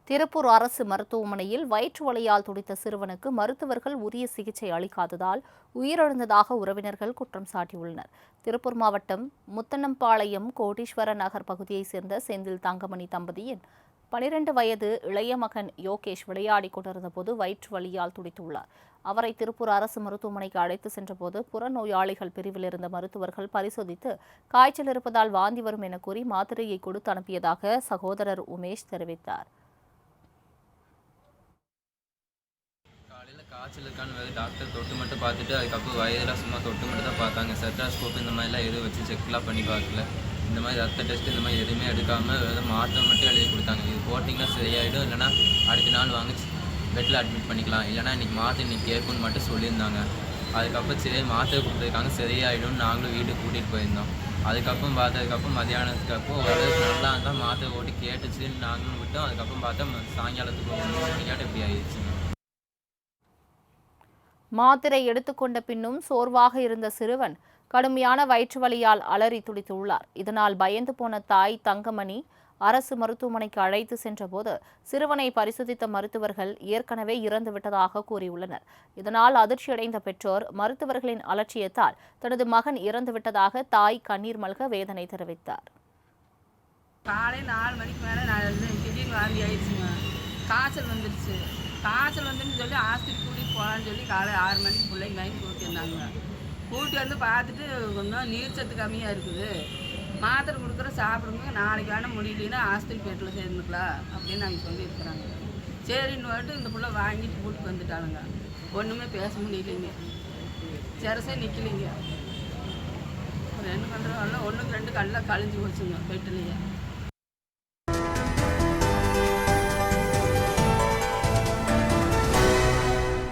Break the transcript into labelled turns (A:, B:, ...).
A: திருப்பூர் அரசு மருத்துவமனையில் வயிற்று வலியால் துடித்த சிறுவனுக்கு மருத்துவர்கள் உரிய சிகிச்சை அளிக்காததால் உயிரிழந்ததாக உறவினர்கள் குற்றம் சாட்டியுள்ளனர். திருப்பூர் மாவட்டம் முத்தனம்பாளையம் கோடீஸ்வர நகர் பகுதியைச் சேர்ந்த செந்தில் தங்கமணி தம்பதியின் 12 வயது இளைய மகன் யோகேஷ் விளையாடிக் கொண்டிருந்தபோது வயிற்று வலியால் துடித்துள்ளார். அவரை திருப்பூர் அரசு மருத்துவமனைக்கு அழைத்து சென்றபோது புறநோயாளிகள் பிரிவில் இருந்த மருத்துவர்கள் பரிசோதித்து காய்ச்சல் இருப்பதால் வாந்தி வரும் என கூறி மாத்திரையை கொடுத்து அனுப்பியதாக சகோதரர் உமேஷ் தெரிவித்தார்.
B: காய்ச்சல் இருக்கான்னு டாக்டர் தொட்டு மட்டும் பார்த்துட்டு அதுக்கப்புறம் வயதில் சும்மா தொட்டு மட்டும் தான் பார்த்தாங்க. செட்டாஸ்கோப் இந்த மாதிரிலாம் எதுவும் வச்சு செக்லாம் பண்ணி பார்க்கல. இந்த மாதிரி ரத்த டெஸ்ட் இந்த மாதிரி எதுவுமே எடுக்காமல் வெறும் மாத்திரை மட்டும் எழுதி கொடுத்தாங்க. இது போட்டிங்கன்னா சரியாயிடும், இல்லைனா அடுத்த நாள் வாங்கி பெட்டில் அட்மிட் பண்ணிக்கலாம், இல்லைனா இன்றைக்கி மாத்திரை இன்றைக்கி கேட்குன்னு மட்டும் சொல்லியிருந்தாங்க. அதுக்கப்புறம் சரி மாத்திரை கொடுத்துருக்காங்க சரியாயிடும்னு நாங்களும் வீட்டுக்கு கூட்டிகிட்டு போயிருந்தோம். அதுக்கப்புறம் பார்த்ததுக்கப்புறம் மதியானத்துக்கு அப்புறம் ஓரளவுக்கு நல்லா இருந்தால் மாத்திரை ஓட்டி கேட்டுச்சுன்னு நாங்களும் விட்டோம். அதுக்கப்புறம் பார்த்தா சாயங்காலத்துக்கு 3 மணிக்காட்ட இப்படி ஆயிடுச்சுங்க.
A: மாத்திரை எடுத்துக்கொண்ட பின்னும் சோர்வாக இருந்த சிறுவன் கடுமையான வயிற்று வலியால் அலறி துடித்துள்ளார். இதனால் பயந்து போன தாய் தங்கமணி அரசு மருத்துவமனைக்கு அழைத்து சென்றபோது சிறுவனை பரிசோதித்த மருத்துவர்கள் ஏற்கனவே இறந்துவிட்டதாக கூறியுள்ளனர். இதனால் அதிர்ச்சியடைந்த பெற்றோர் மருத்துவர்களின் அலட்சியத்தால் தனது மகன் இறந்துவிட்டதாக தாய் கண்ணீர் மல்க வேதனை தெரிவித்தார்.
C: காலை 4 மணிக்கு மேலே திடீர்னு வாந்தி ஆயிடுச்சுங்க. காய்ச்சல் வந்துடுச்சு. காய்ச்சல் வந்துன்னு சொல்லி ஆஸ்பத்திரி கூட்டிகிட்டு போகலான்னு சொல்லி காலை 6 மணிக்கு பிள்ளைங்க வாங்கி கூட்டியிருந்தாங்க. கூட்டி வந்து பார்த்துட்டு கொஞ்சம் நீர் சத்து கம்மியாக இருக்குது, மாத்திரை கொடுக்குற சாப்பிடுங்க, நாளைக்கு வேணால் முடியலன்னா ஆஸ்பத்திரி பேட்டில் சேர்ந்துக்கலாம் அப்படின்னு நாங்கள் சொல்லியிருக்கிறாங்க. சரின்னு வந்துட்டு இந்த பிள்ளை வாங்கிட்டு கூட்டிட்டு வந்துட்டானுங்க. ஒன்றுமே பேச முடியலைங்க, சிரசே நிற்கலைங்க. 2 கன்று 1க்கு 2 கல்லாம் கழிஞ்சு போச்சுங்க பெட்டிலேயே.